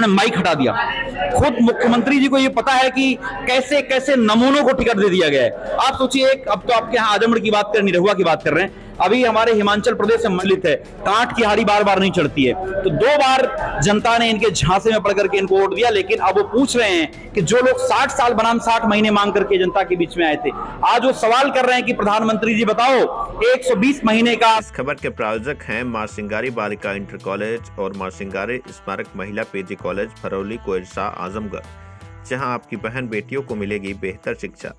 उन्होंने माइक हटा दिया। खुद मुख्यमंत्री जी को ये पता है कि कैसे कैसे नमूनों को टिकट दे दिया गया है। आप सोचिए, अब तो आपके यहाँ आजमगढ़ की बात कर, निरहुआ की बात कर रहे हैं, अभी हमारे हिमाचल प्रदेश से मंडलित है, कांट की हारी बार बार नहीं चढ़ती है। तो 2 बार जनता ने इनके झांसे में पड़ करके इनको वोट दिया, लेकिन अब वो पूछ रहे हैं कि जो लोग 60 साल बनाम 60 महीने मांग करके जनता के बीच में आए थे, आज वो सवाल कर रहे हैं कि प्रधानमंत्री जी बताओ 120 महीने का। इस खबर के प्रायोजक हैं मां सिंगारी बालिका इंटर कॉलेज और मां सिंगारी स्मारक महिला पीजी कॉलेज भरौली कोइरसा आजमगढ़, जहां आपकी बहन बेटियों को मिलेगी बेहतर शिक्षा।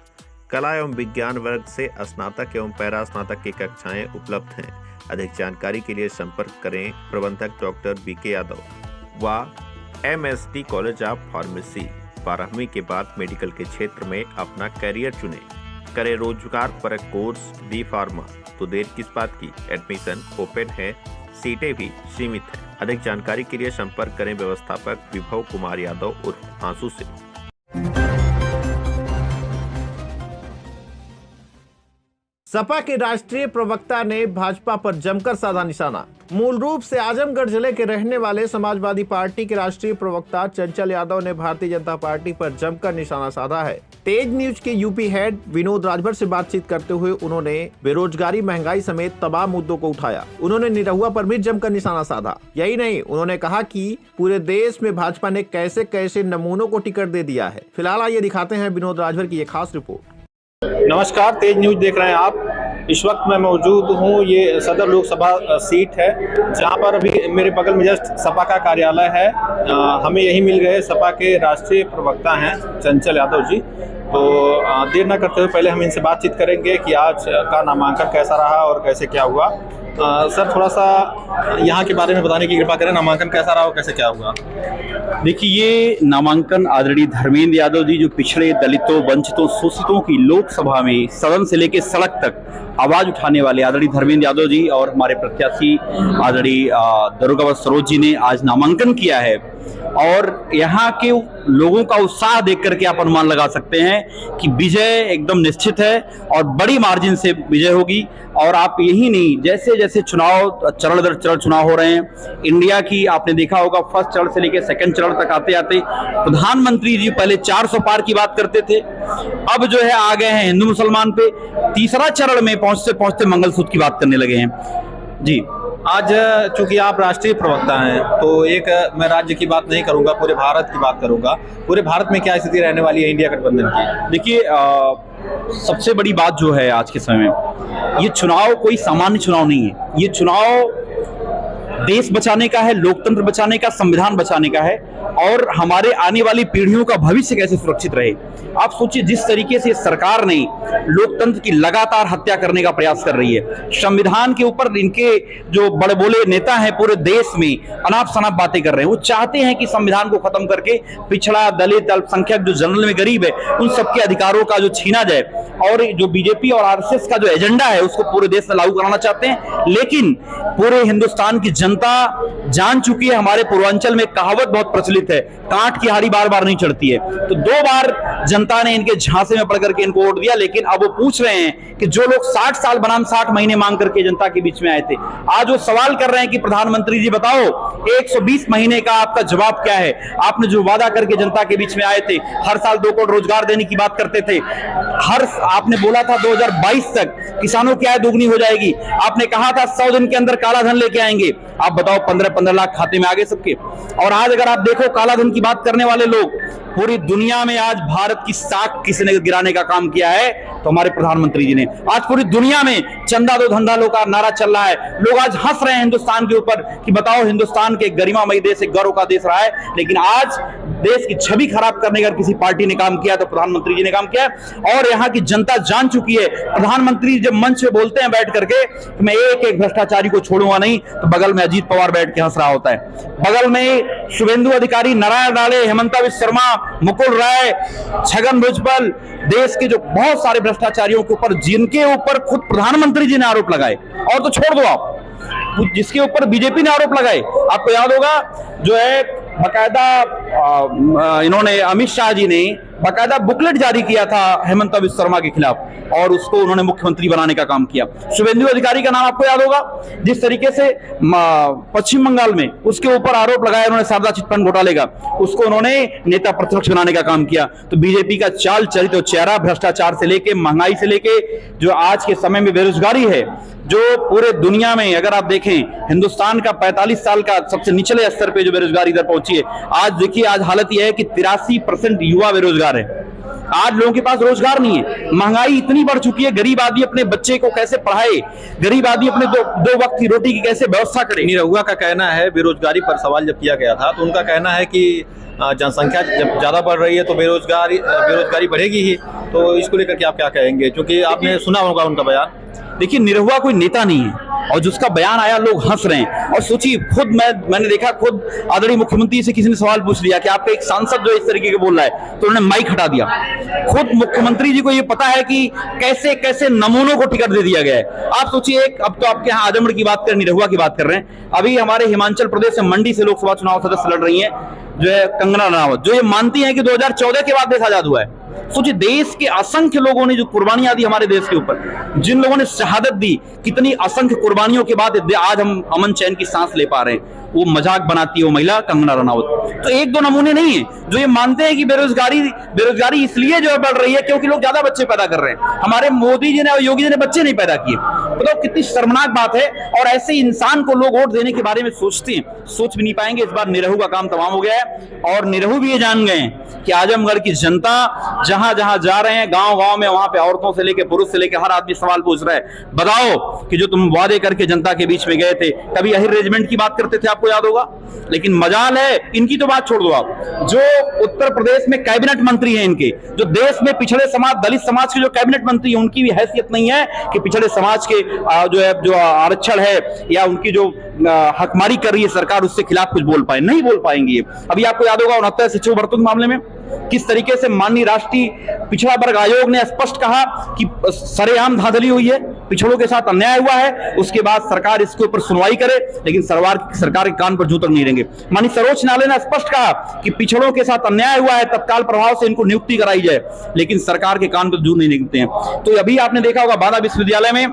कला एवं विज्ञान वर्ग से स्नातक एवं पैरा स्नातक की कक्षाएं उपलब्ध हैं। अधिक जानकारी के लिए संपर्क करें प्रबंधक डॉक्टर बीके यादव व MSD कॉलेज ऑफ फार्मेसी। 12वीं के बाद मेडिकल के क्षेत्र में अपना करियर चुने, करें रोजगार परक कोर्स बी फार्मा। तो देर किस बात की, एडमिशन ओपन है, सीटें भी सीमित हैं। अधिक जानकारी के लिए संपर्क करें व्यवस्थापक विभव कुमार यादव उर्फ आंसू से। सपा के राष्ट्रीय प्रवक्ता ने भाजपा पर जमकर साधा निशाना। मूल रूप से आजमगढ़ जिले के रहने वाले समाजवादी पार्टी के राष्ट्रीय प्रवक्ता चंचल यादव ने भारतीय जनता पार्टी पर जमकर निशाना साधा है। तेज न्यूज के यूपी हेड विनोद राजभर से बातचीत करते हुए उन्होंने बेरोजगारी, महंगाई समेत तमाम मुद्दों को उठाया। उन्होंने निरहुआ पर भी जमकर निशाना साधा। यही नहीं, उन्होंने कहा कि पूरे देश में भाजपा ने कैसे कैसे नमूनों को टिकट दे दिया है। फिलहाल आइए दिखाते हैं विनोद राजभर की ये खास रिपोर्ट। नमस्कार, तेज न्यूज देख रहे हैं आप। इस वक्त मैं मौजूद हूँ, ये सदर लोकसभा सीट है, जहाँ पर अभी मेरे बगल में जस्ट सपा का कार्यालय है। हमें यही मिल गए सपा के राष्ट्रीय प्रवक्ता हैं चंचल यादव जी। तो देर न करते हुए पहले हम इनसे बातचीत करेंगे कि आज का नामांकन कैसा रहा और कैसे क्या हुआ। सर, थोड़ा सा यहाँ के बारे में बताने की कृपा करें, नामांकन कैसा रहा और कैसे क्या हुआ। देखिए, ये नामांकन आदरणीय धर्मेंद्र यादव जी, जो पिछड़े, दलितों, वंचितों, शोषितों की लोकसभा में सदन से लेकर सड़क तक आवाज उठाने वाले आदरणीय धर्मेंद्र यादव जी और हमारे प्रत्याशी आदरणीय दारोगा सरोज जी ने आज नामांकन किया है। और यहाँ के लोगों का उत्साह देख करके आप अनुमान लगा सकते हैं कि विजय एकदम निश्चित है और बड़ी मार्जिन से विजय होगी। और आप यही नहीं, जैसे जैसे चुनाव चरण दर चरण चुनाव हो रहे हैं, इंडिया की आपने देखा होगा फर्स्ट चरण से लेकर सेकंड चरण तक आते आते प्रधानमंत्री जी पहले 400 पार की बात करते थे, अब जो है आ गए हैं हिंदू मुसलमान पे, तीसरा चरण में पहुंचते पहुंचते मंगलसूत्र की बात करने लगे हैं जी। आज चूंकि आप राष्ट्रीय प्रवक्ता हैं, तो एक मैं राज्य की बात नहीं करूंगा, पूरे भारत की बात करूंगा। पूरे भारत में क्या स्थिति रहने वाली है इंडिया गठबंधन की? देखिए, सबसे बड़ी बात जो है आज के समय में, ये चुनाव कोई सामान्य चुनाव नहीं है। ये चुनाव देश बचाने का है, लोकतंत्र बचाने का, संविधान बचाने का है और हमारे आने वाली पीढ़ियों का भविष्य कैसे सुरक्षित रहे। आप सोचिए, जिस तरीके से सरकार ने लोकतंत्र की लगातार हत्या करने का प्रयास कर रही है, संविधान के ऊपर इनके जो बड़े बोले नेता हैं पूरे देश में अनाप शनाप बातें कर रहे हैं। वो चाहते हैं कि संविधान को खत्म करके पिछड़ा, दलित, अल्पसंख्यक, जो जनरल में गरीब है, उन सबके अधिकारों का जो छीना जाए। और जो बीजेपी और आरएसएस का जो एजेंडा है उसको पूरे देश में लागू कराना चाहते हैं। लेकिन पूरे हिंदुस्तान की जनता जान चुकी है, हमारे पूर्वांचल में कहावत बहुत प्रचलित है, कांट की हारी बार बार नहीं चढ़ती है। तो 2 बार जनता ने इनके झांसे में पड़ करके इनको वोट दिया, लेकिन अब वो पूछ रहे हैं कि जो लोग 60 साल बनाम 60 महीने मांग करके जनता के बीच में आए थे, आज वो सवाल कर रहे हैं कि प्रधानमंत्री जी बताओ 120 महीने का आपका जवाब क्या है। आपने जो वादा करके जनता के बीच में आए थे, हर साल 2 करोड़ रोजगार देने की बात करते थे, आपने बोला था 2022 तक किसानों की आय दोगुनी हो जाएगी, आपने कहा था 100 दिन के अंदर काला धन लेके आएंगे। आप बताओ 15-15 लाख खाते में आ गए सबके। और आज अगर आप देखो, काला धन की बात करने वाले लोग पूरी दुनिया में, आज भारत की साख किसने गिराने का काम किया है, तो हमारे प्रधानमंत्री जी ने। आज पूरी दुनिया में चंदा दो धंधा लो का नारा चल रहा है, लोग आज हंस रहे हैं हिंदुस्तान के ऊपर कि बताओ हिंदुस्तान के गरिमामयी देश, एक गौरव का देश रहा है। लेकिन आज देश की छवि खराब करने का किसी पार्टी ने काम किया तो प्रधानमंत्री जी ने काम किया। और यहाँ की जनता जान चुकी है, प्रधानमंत्री जब मंच पे बोलते हैं बैठ करके तो मैं एक एक भ्रष्टाचारी को छोड़ूंगा नहीं, तो बगल में अजीत पवार बैठ के हंस रहा होता है, बगल में शुभेंदु अधिकारी, नारायण राणे, हेमंता बिस्वा शर्मा, मुकुल राय, छगन भुजबल, देश के जो बहुत सारे भ्रष्टाचारियों के ऊपर, जिनके ऊपर खुद प्रधानमंत्री जी ने आरोप लगाए, और तो छोड़ दो आप, जिसके ऊपर बीजेपी ने आरोप लगाए। आपको याद होगा जो है बाकायदा इन्होंने अमित शाह जी ने बाकायदा बुकलेट जारी किया था हेमंत बिस्वा शर्मा के खिलाफ और उसको उन्होंने मुख्यमंत्री बनाने का काम किया। शुभेंदु अधिकारी का नाम आपको याद होगा, जिस तरीके से पश्चिम बंगाल में उसके ऊपर आरोप लगाया उन्होंने शारदा चिटफंड घोटाले का, उसको उन्होंने नेता प्रतिपक्ष बनाने का काम किया। तो बीजेपी का चाल चरित और चेहरा भ्रष्टाचार से लेके, महंगाई से लेके, जो आज के समय में बेरोजगारी है, जो पूरे दुनिया में अगर आप देखें हिंदुस्तान का 45 साल का सबसे निचले स्तर पे जो बेरोजगारी दर पहुंची है, आज देखिए आज हालत यह है कि 83% युवा बेरोजगार है। आज लोगों के पास रोजगार नहीं है, महंगाई इतनी बढ़ चुकी है, गरीब आदमी अपने बच्चे को कैसे पढ़ाए, गरीब आदमी अपने दो वक्त की रोटी की कैसे व्यवस्था करे। निरहुआ का कहना है, बेरोजगारी पर सवाल जब किया गया था तो उनका कहना है कि जनसंख्या जब ज्यादा बढ़ रही है तो बेरोजगारी बढ़ेगी ही। तो इसको लेकर के आप क्या कहेंगे, क्योंकि आपने सुना होगा उनका बयान। देखिए निरहुआ कोई नेता नहीं है और जिसका बयान आया लोग हंस रहे हैं। और सोचिए खुद मैंने देखा, खुद आदरणीय मुख्यमंत्री से किसी ने सवाल पूछ लिया कि आपका एक सांसद जो इस तरीके के बोल रहा है, तो उन्होंने माइक हटा दिया। खुद मुख्यमंत्री जी को ये पता है कि कैसे कैसे नमूनों को टिकट दे दिया गया है। आप सोचिए, अब तो आपके यहाँ आजमगढ़ की बात करें, निरहुआ की बात कर रहे हैं, अभी हमारे हिमाचल प्रदेश से मंडी से लोकसभा चुनाव सदस्य लड़ रही है जो है कंगना रनावत, जो ये मानती है कि 2014 के बाद देश आजाद हुआ है। सोचिए देश के असंख्य लोगों ने जो कुर्बानियां दी हमारे देश के ऊपर, जिन लोगों ने शहादत दी, कितनी असंख्य कुर्बानियों के बाद आज हम अमन चैन की सांस ले पा रहे हैं, वो मजाक बनाती है वो महिला कंगना रनावत। तो एक दो नमूने नहीं है जो ये मानते हैं कि बेरोजगारी इसलिए जो है बढ़ रही है क्योंकि लोग ज्यादा बच्चे पैदा कर रहे हैं। हमारे मोदी जी ने और योगी जी ने बच्चे नहीं पैदा किए। मतलब कितनी शर्मनाक बात है। और ऐसे इंसान को लोग वोट देने के बारे में सोचते हैं, सोच भी नहीं पाएंगे। इस बार निरहू का काम तमाम हो गया है और निरहू भी ये जान गए हैं कि आजमगढ़ की जनता जहां जहां जा रहे हैं, गांव गांव में, वहां पे औरतों से लेकर पुरुष से लेकर हर आदमी सवाल पूछ रहा है, बताओ कि जो तुम वादे करके जनता के बीच में गए थे, कभी अहिर रेजिमेंट की बात करते थे, आपको याद होगा। लेकिन मजाल है, इनकी तो बात छोड़ दो आप, जो उत्तर प्रदेश में कैबिनेट मंत्री हैं इनके, जो देश में पिछड़े समाज, दलित समाज के जो कैबिनेट मंत्री हैं, उनकी भी हैसियत नहीं है कि पिछड़े समाज के जो आरक्षण है या उनकी जो हकमारी कर रही है सरकार, उससे खिलाफ कुछ बोल पाए, नहीं बोल पाएंगे। अभी आपको याद होगा 69 शिक्षक भर्ती के मामले में किस तरीके से माननीय राष्ट्रीय पिछड़ा वर्ग आयोग ने स्पष्ट कहा कि सरेआम धांधली हुई है, पिछड़ों के साथ अन्याय हुआ है, उसके बाद सरकार इसके ऊपर सुनवाई करे, लेकिन सरकार के कान पर जू तक नहीं रहेंगे। माननीय सर्वोच्च न्यायालय ने स्पष्ट कहा कि पिछड़ों के साथ अन्याय हुआ है, तत्काल प्रभाव से इनको नियुक्ति कराई जाए, लेकिन सरकार के कान पर जू नहीं निकलते हैं। तो अभी आपने देखा होगा बांदा विश्वविद्यालय में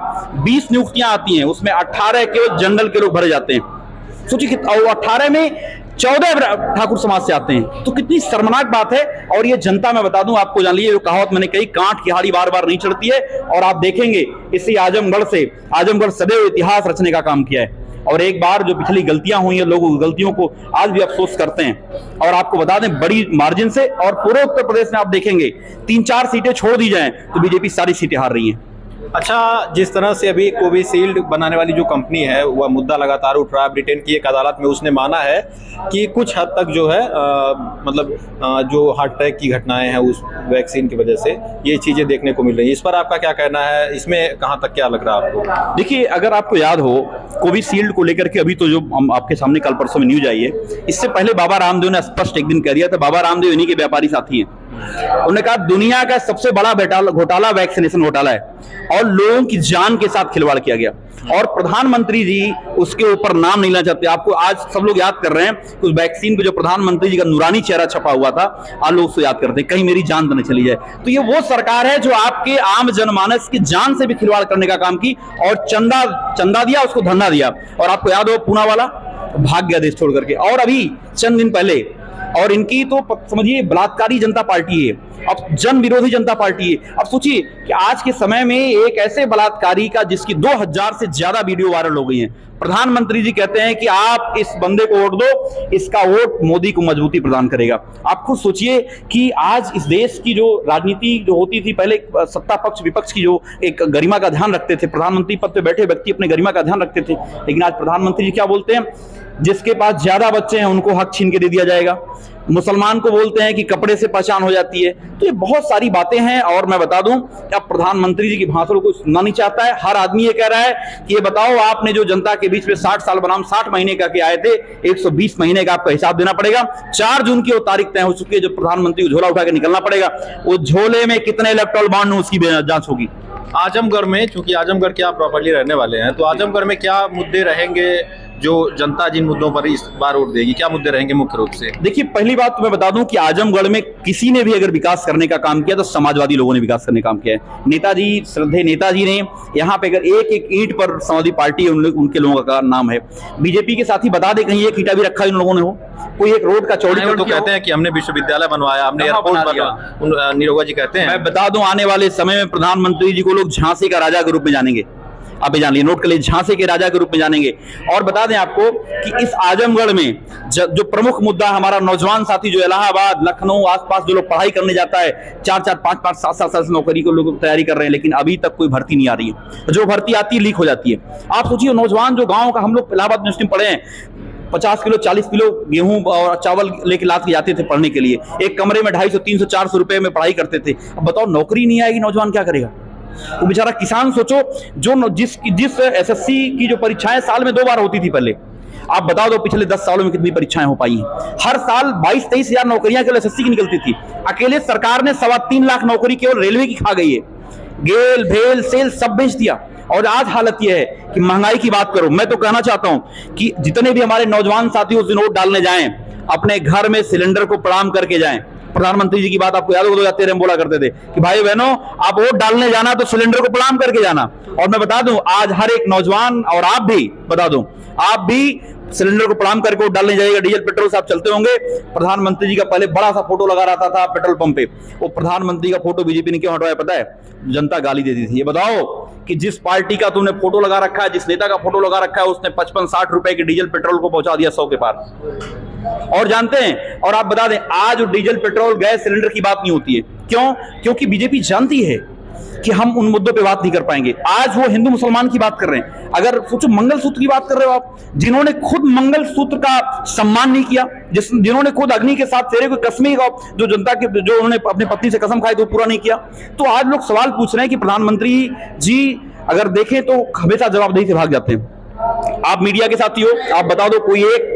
20 नियुक्तियां आती हैं, उसमें 18 केवल जनरल के लोग भरे जाते हैं। सोचिए 18 में 14 ठाकुर समाज से आते हैं, तो कितनी शर्मनाक बात है। और ये जनता, मैं बता दूं आपको, जान लीजिए, जो कहावत मैंने कही, कांट की हाड़ी बार बार नहीं चढ़ती है। और आप देखेंगे इसी आजमगढ़ सदैव इतिहास रचने का काम किया है। और एक बार जो पिछली गलतियां हुई हैं, लोग गलतियों को आज भी अफसोस करते हैं। और आपको बता दें बड़ी मार्जिन से, और पूरे उत्तर प्रदेश में आप देखेंगे 3-4 सीटें छोड़ दी जाएं तो बीजेपी सारी सीटें हार रही है। अच्छा, जिस तरह से अभी कोविशील्ड बनाने वाली जो कंपनी है, वह मुद्दा लगातार उठ रहा है। ब्रिटेन की एक अदालत में उसने माना है कि कुछ हद तक जो है जो हार्ट अटैक की घटनाएं हैं उस वैक्सीन की वजह से ये चीजें देखने को मिल रही है। इस पर आपका क्या कहना है, इसमें कहाँ तक क्या लग रहा है आपको? देखिए, अगर आपको याद हो कोविशील्ड को लेकर के अभी तो जो हम आपके सामने कल परसों में न्यूज आई है, इससे पहले बाबा रामदेव ने स्पष्ट एक दिन कह दिया था। बाबा रामदेव इन्हीं के व्यापारी साथी हैं। उन्होंने कहा दुनिया का सबसे बड़ा घोटाला वैक्सीनेशन घोटाला है और लोगों की जान के साथ खिलवाड़ किया गया। और प्रधानमंत्री जी उसके ऊपर नाम नहीं लेना चाहते। आपको आज सब लोग याद कर रहे हैं कि उस वैक्सीन पे जो प्रधानमंत्री जी का नूरानी चेहरा छपा हुआ था, आज लोग उसको याद करते हैं, कहीं मेरी जान तो नहीं चली जाए। तो ये वो सरकार है जो आपके आम जनमानस की जान से भी खिलवाड़ करने का काम की और चंदा दिया, उसको धरना दिया। और आपको याद हो पूना वाला भाग गया देश छोड़ करके। और अभी चंद दिन पहले, और इनकी तो समझिए बलात्कारी जनता पार्टी है, अब जन विरोधी जनता पार्टी है। अब सोचिए कि आज के समय में एक ऐसे बलात्कारी का जिसकी 2000 से ज्यादा वीडियो वायरल हो गई हैं, प्रधानमंत्री जी कहते हैं कि आप इस बंदे को वोट दो, इसका वोट मोदी को मजबूती प्रदान करेगा। आप खुद सोचिए कि आज इस देश की जो राजनीति जो होती थी, पहले सत्ता पक्ष विपक्ष की जो एक गरिमा का ध्यान रखते थे, प्रधानमंत्री पद पे बैठे व्यक्ति अपने गरिमा का ध्यान रखते थे, लेकिन आज प्रधानमंत्री जी क्या बोलते हैं, जिसके पास ज्यादा बच्चे हैं उनको हक छीन के दे दिया जाएगा। मुसलमान को बोलते हैं कि कपड़े से पहचान हो जाती है। तो ये बहुत सारी बातें हैं। और मैं बता दूं कि अब प्रधानमंत्री जी की भाषणों को सुनना नहीं चाहता है। हर आदमी ये कह रहा है कि ये बताओ, आपने जो जनता के बीच में 60 साल बनाम 60 महीने का के आए थे, 120 महीने का आपको हिसाब देना पड़ेगा। 4 जून की वो तारीख तय हो चुकी है, जो प्रधानमंत्री को झोला उठा के निकलना पड़ेगा। वो झोले में कितने इलेक्टोरल बॉन्ड, उसकी जांच होगी। आजमगढ़ में, चूंकि आजमगढ़ के आप प्रॉपर्ली रहने वाले हैं, तो आजमगढ़ में क्या मुद्दे रहेंगे जो जनता जिन मुद्दों पर इस बार वोट देगी, क्या मुद्दे रहेंगे मुख्य रूप से? देखिए, पहली बात तो मैं बता दूं कि आजमगढ़ में किसी ने भी अगर विकास करने का काम किया तो समाजवादी लोगों ने विकास करने का काम किया है। नेताजी, श्रद्धेय नेताजी ने यहाँ पे अगर एक एक ईंट पर समाजवादी पार्टी उनके लोगों का नाम है। बीजेपी के साथ ही बता दे कहीं एक ईंटा भी रखा इन लोगों ने हो, कोई एक रोड का चौड़ीकरण तो कहते हैं कि हमने विश्वविद्यालय बनवाया, हमने एयरपोर्ट बनवाया, निरोगा जी कहते हैं। मैं बता दूं, आने वाले समय में प्रधानमंत्री जी को लोग झांसी का राजा के रूप में जानेंगे। आप जान लीजिए, नोट कर लीजिए, झांसी के राजा के रूप में जानेंगे। और बता दें आपको कि इस आजमगढ़ में जो प्रमुख मुद्दा हमारा नौजवान साथी जो इलाहाबाद, लखनऊ आसपास जो लोग पढ़ाई करने जाता है, 4-4, 5-5, 7-7 साल से नौकरी को लोग तैयारी कर रहे हैं, लेकिन अभी तक कोई भर्ती नहीं आ रही है। जो भर्ती आती है लीक हो जाती है। आप सोचिए, नौजवान जो गाँव का, हम लोग इलाहाबाद यूनिवर्सिटी में पढ़े हैं, 50 किलो 40 किलो गेहूं और चावल लेके लाद के जाते थे पढ़ने के लिए। एक कमरे में 250, 300, 400 रुपए में पढ़ाई करते थे। अब बताओ, नौकरी नहीं आएगी, नौजवान क्या करेगा? वो बेचारा किसान, सोचो, जो जिस एसएससी की जो परीक्षाएं साल में 2 बार होती थी पहले, आप बता दो पिछले 10 सालों में कितनी परीक्षाएं हो पाई हैं। हर साल 22-23 हजार नौकरियां केवल एसएससी की निकलती थी। अकेले सरकार ने 3.25 लाख नौकरी केवल रेलवे की खा गई है। गेल, भेल, सेल सब बेच दिया। और आज हालत यह है कि महंगाई की बात करो। मैं तो कहना चाहता हूं कि जितने भी हमारे नौजवान साथी उस दिन वोट डालने जाएं, अपने घर में सिलेंडर को प्रणाम करके जाएं। प्रधानमंत्री जी की बात आपको याद हो, 2013 में बोला करते थे कि भाई बहनों, आप वोट डालने जाना तो सिलेंडर को प्रणाम करके जाना। और मैं बता दूं, आज हर एक नौजवान, और आप भी बता दूं, आप भी सिलेंडर को प्रणाम करके वोट डालने जाइएगा। डीजल पेट्रोल से आप चलते होंगे, प्रधानमंत्री जी का पहले बड़ा सा फोटो लगा रहता था पेट्रोल पंप पे। वो प्रधानमंत्री का फोटो बीजेपी ने क्यों हटवाया पता है? जनता गाली देती थी। ये बताओ कि जिस पार्टी का तुमने फोटो लगा रखा है, जिस नेता का फोटो लगा रखा है, उसने 55-60 रुपए के डीजल पेट्रोल को पहुंचा दिया 100 के पार। और जानते हैं, और आप बता दें, आज डीजल पेट्रोल गैस सिलेंडर की बात नहीं होती है। क्यों? क्योंकि बीजेपी जानती है कि हम उन मुद्दों पे बात नहीं कर पाएंगे। आज वो हिंदू मुसलमान की बात कर रहे हैं। अगर सोचो, मंगलसूत्र की बात कर रहे हो आप, जिन्होंने खुद मंगलसूत्र का सम्मान नहीं किया, जिन्होंने खुद अग्नि के साथ फेरे को कसमी का, जो जनता के, जो उन्होंने अपनी पत्नी से कसम खाई तो पूरा नहीं किया, तो आज लोग सवाल पूछ रहे हैं कि प्रधानमंत्री जी अगर देखें तो हमेशा जवाबदेही से भाग जाते हैं। आप मीडिया के साथी हो, आप बता दो कोई एक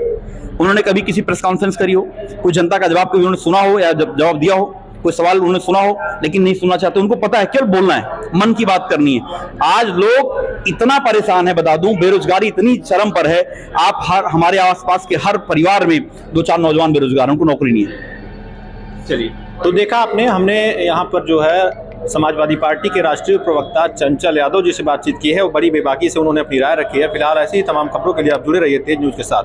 उन्होंने कभी किसी प्रेस कॉन्फ्रेंस करी हो, कोई जनता का जवाब कभी उन्होंने सुना हो या जवाब दिया हो, कोई सवाल उन्होंने सुना हो, लेकिन नहीं सुनना चाहते। उनको पता है केवल बोलना है, मन की बात करनी है। आज लोग इतना परेशान है, बता दूं, बेरोजगारी इतनी चरम पर है। आप हमारे आसपास के हर परिवार में 2-4 नौजवान बेरोजगार, उनको नौकरी नहीं है। चलिए, तो देखा आपने, हमने यहाँ पर जो है समाजवादी पार्टी के राष्ट्रीय प्रवक्ता चंचल यादव जी से बातचीत की है। वो बड़ी बेबाकी से उन्होंने अपनी राय रखी है। फिलहाल ऐसी ही तमाम खबरों के लिए आप जुड़े रहिए तेज न्यूज के साथ।